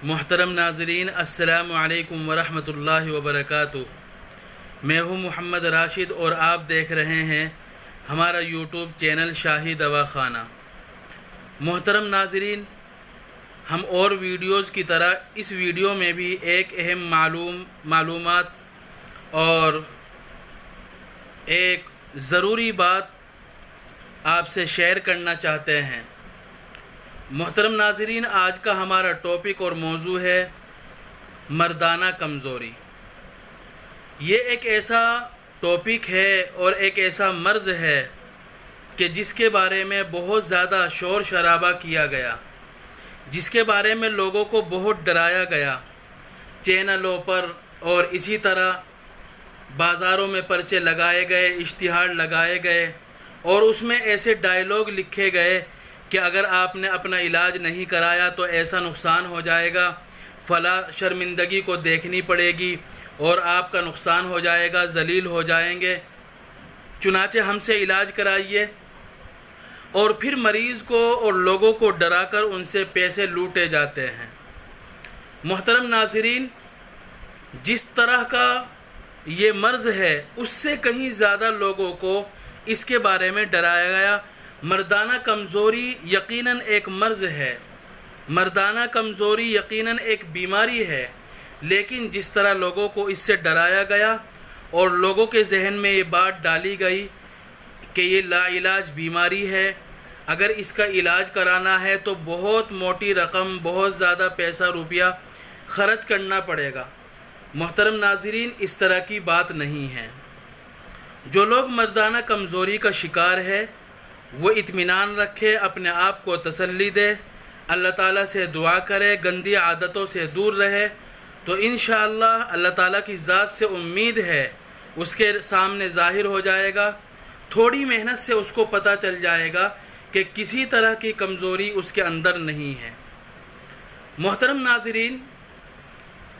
محترم ناظرین، السلام علیکم ورحمۃ اللہ وبرکاتہ۔ میں ہوں محمد راشد اور آپ دیکھ رہے ہیں ہمارا یوٹیوب چینل شاہی دواخانہ۔ محترم ناظرین، ہم اور ویڈیوز کی طرح اس ویڈیو میں بھی ایک اہم معلومات اور ایک ضروری بات آپ سے شیئر کرنا چاہتے ہیں۔ محترم ناظرین، آج کا ہمارا ٹاپک اور موضوع ہے مردانہ کمزوری۔ یہ ایک ایسا ٹاپک ہے اور ایک ایسا مرض ہے کہ جس کے بارے میں بہت زیادہ شور شرابہ کیا گیا، جس کے بارے میں لوگوں کو بہت ڈرایا گیا، چینلوں پر اور اسی طرح بازاروں میں پرچے لگائے گئے، اشتہار لگائے گئے اور اس میں ایسے ڈائیلاگ لکھے گئے کہ اگر آپ نے اپنا علاج نہیں کرایا تو ایسا نقصان ہو جائے گا، فلاں شرمندگی کو دیکھنی پڑے گی اور آپ کا نقصان ہو جائے گا، ذلیل ہو جائیں گے، چنانچہ ہم سے علاج کرائیے۔ اور پھر مریض کو اور لوگوں کو ڈرا کر ان سے پیسے لوٹے جاتے ہیں۔ محترم ناظرین، جس طرح کا یہ مرض ہے اس سے کہیں زیادہ لوگوں کو اس کے بارے میں ڈرایا گیا۔ مردانہ کمزوری یقیناً ایک مرض ہے، مردانہ کمزوری یقیناً ایک بیماری ہے، لیکن جس طرح لوگوں کو اس سے ڈرایا گیا اور لوگوں کے ذہن میں یہ بات ڈالی گئی کہ یہ لا علاج بیماری ہے، اگر اس کا علاج کرانا ہے تو بہت موٹی رقم، بہت زیادہ پیسہ روپیہ خرچ کرنا پڑے گا۔ محترم ناظرین، اس طرح کی بات نہیں ہے۔ جو لوگ مردانہ کمزوری کا شکار ہے وہ اطمینان رکھے، اپنے آپ کو تسلی دے، اللہ تعالیٰ سے دعا کرے، گندی عادتوں سے دور رہے تو انشاءاللہ اللہ تعالیٰ کی ذات سے امید ہے اس کے سامنے ظاہر ہو جائے گا۔ تھوڑی محنت سے اس کو پتہ چل جائے گا کہ کسی طرح کی کمزوری اس کے اندر نہیں ہے۔ محترم ناظرین،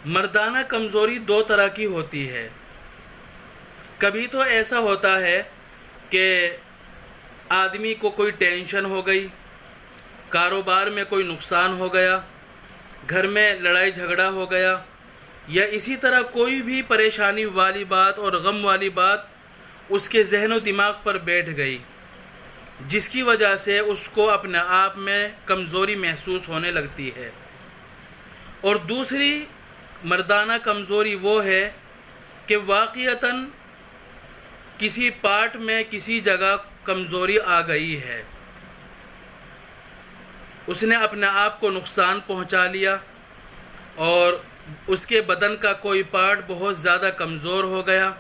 مردانہ کمزوری دو طرح کی ہوتی ہے۔ کبھی تو ایسا ہوتا ہے کہ آدمی کو کوئی ٹینشن ہو گئی، کاروبار میں کوئی نقصان ہو گیا، گھر میں لڑائی جھگڑا ہو گیا، یا اسی طرح کوئی بھی پریشانی والی بات اور غم والی بات اس کے ذہن و دماغ پر بیٹھ گئی، جس کی وجہ سے اس کو اپنے آپ میں کمزوری محسوس ہونے لگتی ہے۔ اور دوسری مردانہ کمزوری وہ ہے کہ واقعتاً کسی پارٹ میں کسی جگہ کمزوری آ گئی ہے، اس نے اپنے آپ کو نقصان پہنچا لیا اور اس کے بدن کا کوئی پارٹ بہت زیادہ کمزور ہو گیا،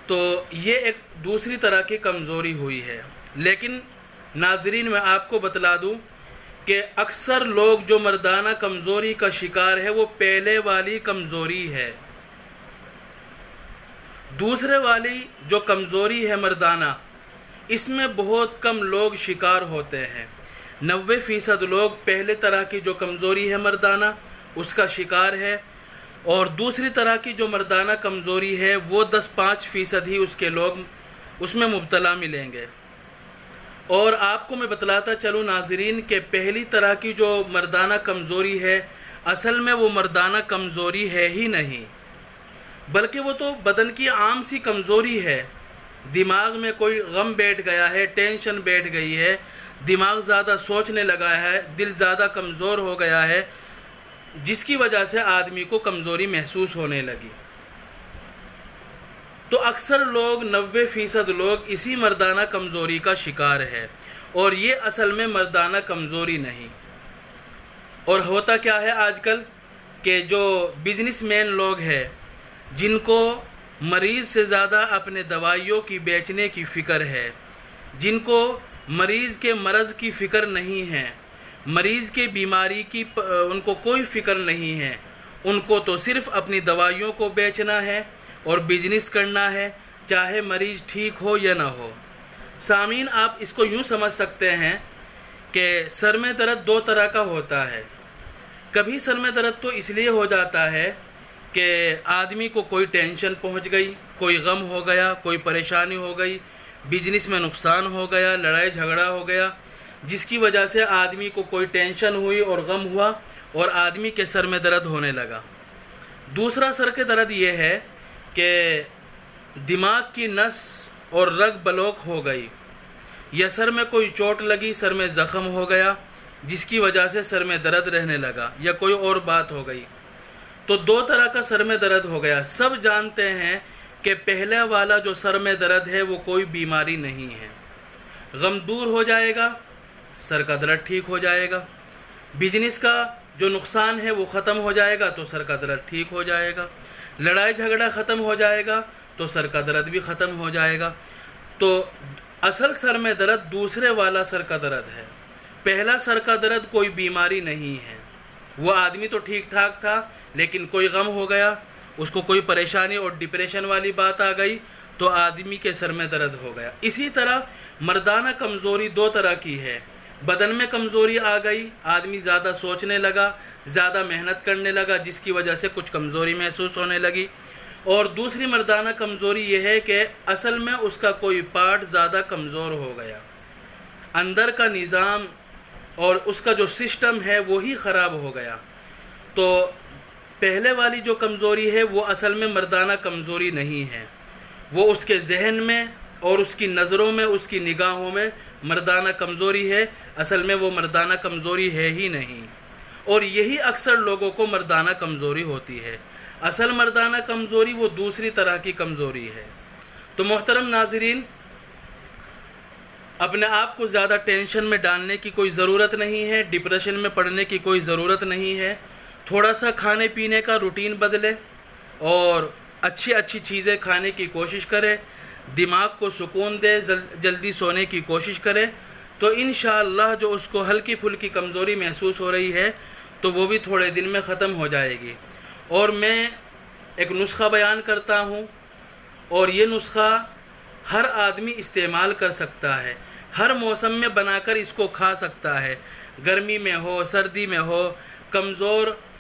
تو یہ ایک دوسری طرح کی کمزوری ہوئی ہے۔ لیکن ناظرین، میں آپ کو بتلا دوں کہ اکثر لوگ جو مردانہ کمزوری کا شکار ہے وہ پہلے والی کمزوری ہے۔ دوسرے والی جو کمزوری ہے مردانہ، اس میں بہت کم لوگ شکار ہوتے ہیں۔ 90% لوگ پہلے طرح کی جو کمزوری ہے مردانہ اس کا شکار ہے، اور دوسری طرح کی جو مردانہ کمزوری ہے وہ 10-5% ہی اس کے لوگ اس میں مبتلا ملیں گے۔ اور آپ کو میں بتلاتا چلوں ناظرین کہ پہلی طرح کی جو مردانہ کمزوری ہے اصل میں وہ مردانہ کمزوری ہے ہی نہیں، بلکہ وہ تو بدن کی عام سی کمزوری ہے۔ دماغ میں کوئی غم بیٹھ گیا ہے، ٹینشن بیٹھ گئی ہے، دماغ زیادہ سوچنے لگا ہے، دل زیادہ کمزور ہو گیا ہے، جس کی وجہ سے آدمی کو کمزوری محسوس ہونے لگی۔ تو اکثر لوگ 90% لوگ اسی مردانہ کمزوری کا شکار ہے، اور یہ اصل میں مردانہ کمزوری نہیں۔ اور ہوتا کیا ہے آج کل کہ جو بزنس مین لوگ ہیں جن کو مریض سے زیادہ اپنے دوائیوں کی بیچنے کی فکر ہے، جن کو مریض کے مرض کی فکر نہیں ہے، مریض کے بیماری کی ان کو کوئی فکر نہیں ہے، ان کو تو صرف اپنی دوائیوں کو بیچنا ہے اور بزنس کرنا ہے، چاہے مریض ٹھیک ہو یا نہ ہو۔ سامعین، آپ اس کو یوں سمجھ سکتے ہیں کہ سر میں درد دو طرح کا ہوتا ہے۔ کبھی سر میں درد تو اس لیے ہو جاتا ہے کہ آدمی کو کوئی ٹینشن پہنچ گئی، کوئی غم ہو گیا، کوئی پریشانی ہو گئی، بزنس میں نقصان ہو گیا، لڑائی جھگڑا ہو گیا، جس کی وجہ سے آدمی کو کوئی ٹینشن ہوئی اور غم ہوا اور آدمی کے سر میں درد ہونے لگا۔ دوسرا سر کے درد یہ ہے کہ دماغ کی نس اور رگ بلوک ہو گئی، یا سر میں کوئی چوٹ لگی، سر میں زخم ہو گیا جس کی وجہ سے سر میں درد رہنے لگا، یا کوئی اور بات ہو گئی۔ تو دو طرح کا سر میں درد ہو گیا۔ سب جانتے ہیں کہ پہلا والا جو سر میں درد ہے وہ کوئی بیماری نہیں ہے، غم دور ہو جائے گا، سر کا درد ٹھیک ہو جائے گا۔ بزنس کا جو نقصان ہے وہ ختم ہو جائے گا تو سر کا درد ٹھیک ہو جائے گا۔ لڑائی جھگڑا ختم ہو جائے گا تو سر کا درد بھی ختم ہو جائے گا۔ تو اصل سر میں درد دوسرے والا سر کا درد ہے۔ پہلا سر کا درد کوئی بیماری نہیں ہے، وہ آدمی تو ٹھیک ٹھاک تھا لیکن کوئی غم ہو گیا، اس کو کوئی پریشانی اور ڈپریشن والی بات آ گئی تو آدمی کے سر میں درد ہو گیا۔ اسی طرح مردانہ کمزوری دو طرح کی ہے۔ بدن میں کمزوری آ گئی، آدمی زیادہ سوچنے لگا، زیادہ محنت کرنے لگا جس کی وجہ سے کچھ کمزوری محسوس ہونے لگی۔ اور دوسری مردانہ کمزوری یہ ہے کہ اصل میں اس کا کوئی پارٹ زیادہ کمزور ہو گیا، اندر کا نظام اور اس کا جو سسٹم ہے وہی خراب ہو گیا۔ تو پہلے والی جو کمزوری ہے وہ اصل میں مردانہ کمزوری نہیں ہے، وہ اس کے ذہن میں اور اس کی نظروں میں، اس کی نگاہوں میں مردانہ کمزوری ہے، اصل میں وہ مردانہ کمزوری ہے ہی نہیں۔ اور یہی اکثر لوگوں کو مردانہ کمزوری ہوتی ہے۔ اصل مردانہ کمزوری وہ دوسری طرح کی کمزوری ہے۔ تو محترم ناظرین، اپنے آپ کو زیادہ ٹینشن میں ڈالنے کی کوئی ضرورت نہیں ہے، ڈپریشن میں پڑنے کی کوئی ضرورت نہیں ہے۔ تھوڑا سا کھانے پینے کا روٹین بدلے اور اچھی اچھی چیزیں کھانے کی کوشش کرے، دماغ کو سکون دے، جلدی سونے کی کوشش کرے، تو انشاءاللہ جو اس کو ہلکی پھلکی کمزوری محسوس ہو رہی ہے تو وہ بھی تھوڑے دن میں ختم ہو جائے گی۔ اور میں ایک نسخہ بیان کرتا ہوں، اور یہ نسخہ ہر آدمی استعمال کر سکتا ہے، ہر موسم میں بنا کر اس کو کھا سکتا ہے، گرمی میں ہو، سردی میں ہو،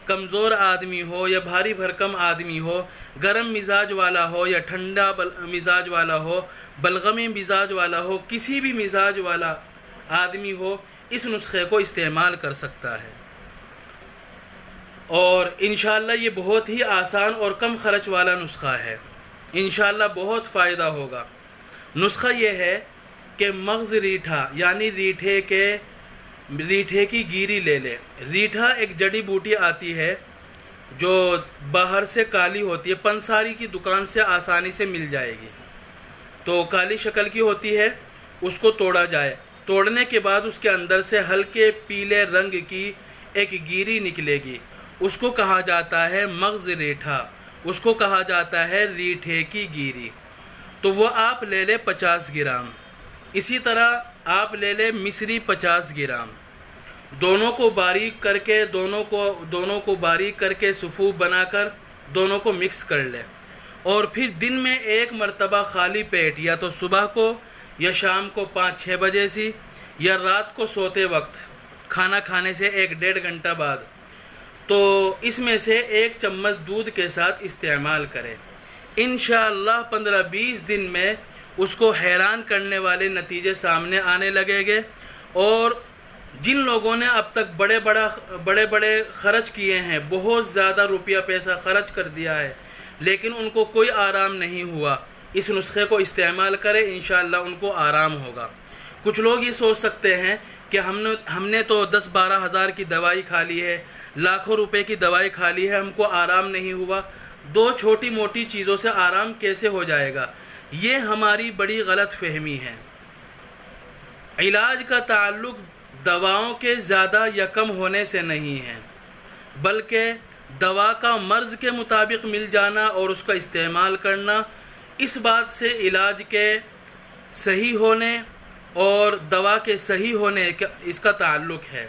کمزور آدمی ہو یا بھاری بھرکم آدمی ہو، گرم مزاج والا ہو یا ٹھنڈا مزاج والا ہو، بلغمی مزاج والا ہو، کسی بھی مزاج والا آدمی ہو، اس نسخے کو استعمال کر سکتا ہے۔ اور انشاءاللہ یہ بہت ہی آسان اور کم خرچ والا نسخہ ہے، انشاءاللہ بہت فائدہ ہوگا۔ نسخہ یہ ہے کہ مغز ریٹھا یعنی ریٹھے کی گیری لے لے۔ ریٹھا ایک جڑی بوٹی آتی ہے جو باہر سے کالی ہوتی ہے، پنساری کی دکان سے آسانی سے مل جائے گی، تو کالی شکل کی ہوتی ہے، اس کو توڑا جائے۔ توڑنے کے بعد اس کے اندر سے ہلکے پیلے رنگ کی ایک گیری نکلے گی، اس کو کہا جاتا ہے مغز ریٹھا، اس کو کہا جاتا ہے ریٹھے کی گیری۔ تو وہ آپ لے لے 50 گرام۔ اسی طرح آپ لے لے مصری 50 گرام۔ دونوں کو باریک کر کے صفوف بنا کر دونوں کو مکس کر لے، اور پھر دن میں ایک مرتبہ خالی پیٹ، یا تو صبح کو یا شام کو 5-6 بجے سے، یا رات کو سوتے وقت کھانا کھانے سے 1-1.5 گھنٹہ بعد، تو اس میں سے 1 چمچ دودھ کے ساتھ استعمال کرے۔ انشاءاللہ 15-20 دن میں اس کو حیران کرنے والے نتیجے سامنے آنے لگے گے۔ اور جن لوگوں نے اب تک بڑے خرچ کیے ہیں، بہت زیادہ روپیہ پیسہ خرچ کر دیا ہے، لیکن ان کو کوئی آرام نہیں ہوا، اس نسخے کو استعمال کرے، انشاءاللہ ان کو آرام ہوگا۔ کچھ لوگ یہ سوچ سکتے ہیں کہ ہم نے تو 10-12 ہزار کی دوائی کھا لی ہے، لاکھوں روپے کی دوائی کھا لی ہے، ہم کو آرام نہیں ہوا، 2 چھوٹی موٹی چیزوں سے آرام کیسے ہو جائے گا؟ یہ ہماری بڑی غلط فہمی ہے۔ علاج کا تعلق دواؤں کے زیادہ یا کم ہونے سے نہیں ہے، بلکہ دوا کا مرض کے مطابق مل جانا اور اس کا استعمال کرنا، اس بات سے علاج کے صحیح ہونے اور دوا کے صحیح ہونے کا اس کا تعلق ہے۔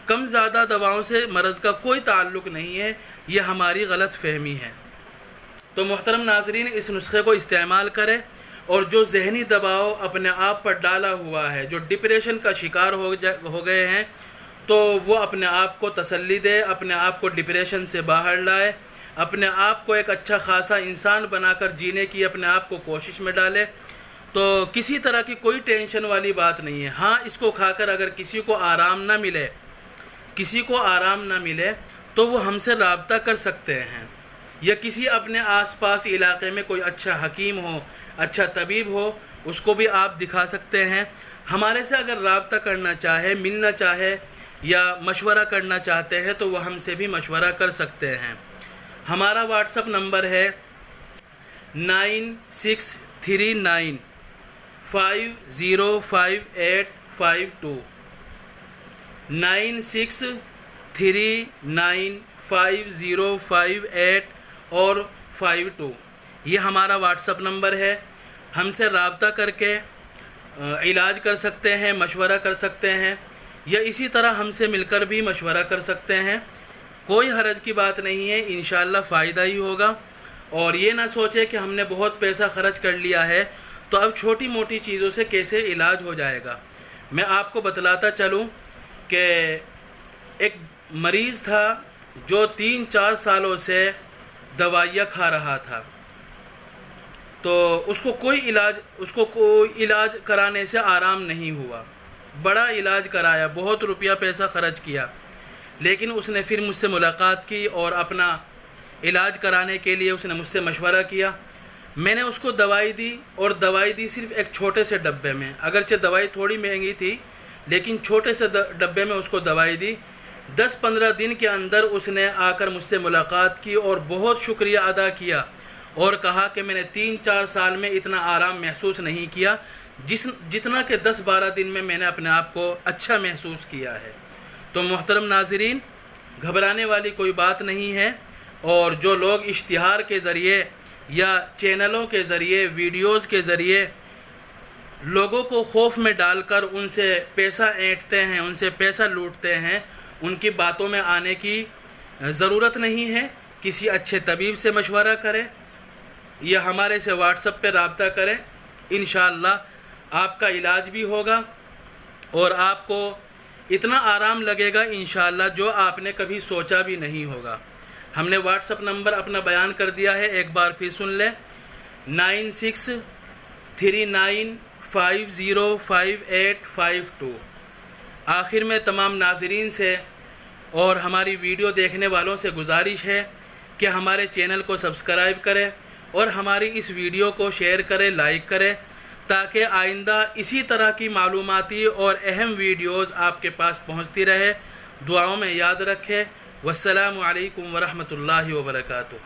کم زیادہ دواؤں سے مرض کا کوئی تعلق نہیں ہے، یہ ہماری غلط فہمی ہے۔ تو محترم ناظرین، اس نسخے کو استعمال کریں، اور جو ذہنی دباؤ اپنے آپ پر ڈالا ہوا ہے، جو ڈپریشن کا شکار ہو گئے ہیں، تو وہ اپنے آپ کو تسلی دے، اپنے آپ کو ڈپریشن سے باہر لائے، اپنے آپ کو ایک اچھا خاصا انسان بنا کر جینے کی اپنے آپ کو کوشش میں ڈالے۔ تو کسی طرح کی کوئی ٹینشن والی بات نہیں ہے۔ ہاں، اس کو کھا کر اگر کسی کو آرام نہ ملے تو وہ ہم سے رابطہ کر سکتے ہیں، یا کسی اپنے آس پاس علاقے میں کوئی اچھا حکیم ہو، اچھا طبیب ہو، اس کو بھی آپ دکھا سکتے ہیں۔ ہمارے سے اگر رابطہ کرنا چاہے، ملنا چاہے یا مشورہ کرنا چاہتے ہیں تو وہ ہم سے بھی مشورہ کر سکتے ہیں۔ ہمارا واٹس اپ نمبر ہے 9639505852 96395058 اور 52۔ یہ ہمارا واٹس اپ نمبر ہے۔ ہم سے رابطہ کر کے علاج کر سکتے ہیں، مشورہ کر سکتے ہیں، یا اسی طرح ہم سے مل کر بھی مشورہ کر سکتے ہیں۔ کوئی حرج کی بات نہیں ہے، انشاءاللہ فائدہ ہی ہوگا۔ اور یہ نہ سوچے کہ ہم نے بہت پیسہ خرچ کر لیا ہے تو اب چھوٹی موٹی چیزوں سے کیسے علاج ہو جائے گا۔ میں آپ کو بتلاتا چلوں کہ ایک مریض تھا جو 3-4 سالوں سے دوائیاں کھا رہا تھا، تو اس کو کوئی علاج کرانے سے آرام نہیں ہوا۔ بڑا علاج کرایا، بہت روپیہ پیسہ خرچ کیا، لیکن اس نے پھر مجھ سے ملاقات کی اور اپنا علاج کرانے کے لیے اس نے مجھ سے مشورہ کیا۔ میں نے اس کو دوائی دی، اور دوائی دی صرف ایک چھوٹے سے ڈبے میں، اگرچہ دوائی تھوڑی مہنگی تھی لیکن چھوٹے سے ڈبے میں اس کو دوائی دی۔ 10-15 دن کے اندر اس نے آ کر مجھ سے ملاقات کی اور بہت شکریہ ادا کیا، اور کہا کہ میں نے 3-4 سال میں اتنا آرام محسوس نہیں کیا جتنا کہ 10-12 دن میں نے اپنے آپ کو اچھا محسوس کیا ہے۔ تو محترم ناظرین، گھبرانے والی کوئی بات نہیں ہے، اور جو لوگ اشتہار کے ذریعے یا چینلوں کے ذریعے، ویڈیوز کے ذریعے لوگوں کو خوف میں ڈال کر ان سے پیسہ اینٹھتے ہیں، ان سے پیسہ لوٹتے ہیں، ان کی باتوں میں آنے کی ضرورت نہیں ہے۔ کسی اچھے طبیب سے مشورہ کریں یا ہمارے سے واٹس ایپ پہ رابطہ کریں، انشاءاللہ آپ کا علاج بھی ہوگا اور آپ کو اتنا آرام لگے گا انشاءاللہ جو آپ نے کبھی سوچا بھی نہیں ہوگا۔ ہم نے واٹس اپ نمبر اپنا بیان کر دیا ہے، ایک بار پھر سن لیں، 9639505852۔ آخر میں تمام ناظرین سے اور ہماری ویڈیو دیکھنے والوں سے گزارش ہے کہ ہمارے چینل کو سبسکرائب کریں اور ہماری اس ویڈیو کو شیئر کریں، لائک کریں، تاکہ آئندہ اسی طرح کی معلوماتی اور اہم ویڈیوز آپ کے پاس پہنچتی رہے۔ دعاؤں میں یاد رکھیں۔ والسلام علیکم ورحمۃ اللہ وبرکاتہ۔